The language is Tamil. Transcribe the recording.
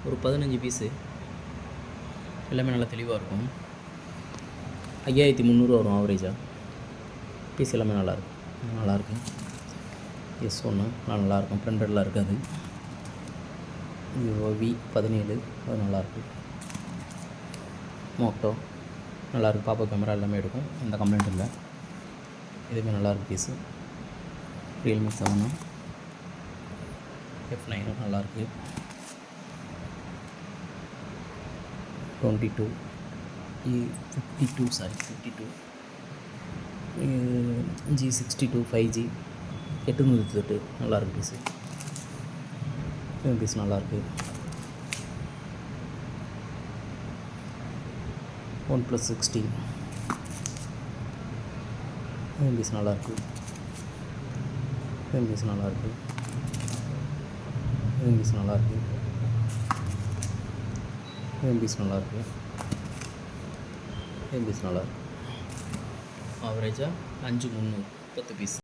ஒரு 15 பீஸு எல்லாமே நல்லா தெளிவாக இருக்கும். 5300 வரும் ஆவரேஜாக. பீஸ் எல்லாமே நல்லாயிருக்கு. S1 நல்லாயிருக்கும், பிரிண்டர்லாம் இருக்காது. Vivo V17 அது நல்லாயிருக்கு. மோட்டோ நல்லாயிருக்கு, பாப்பா கேமரா எல்லாமே எடுக்கும், எந்த கம்ப்ளைண்ட் இல்லை. இதுவுமே நல்லாயிருக்கு பீஸு. Realme 7 F9 நல்லாயிருக்கு. 52 G62 5G 808 நல்லாயிருக்கு பீஸு. பீஸ் நல்லாயிருக்கு. OnePlus 60 பீஸ் நல்லாயிருக்கு. பீஸ் நல்லாயிருக்கு. பீஸ் நல்லாயிருக்கு. பீஸ் நல்லாயிருக்கு. பீஸ் நல்லாயிருக்கு. ஆவரேஜாக 5300 10 பீஸ்.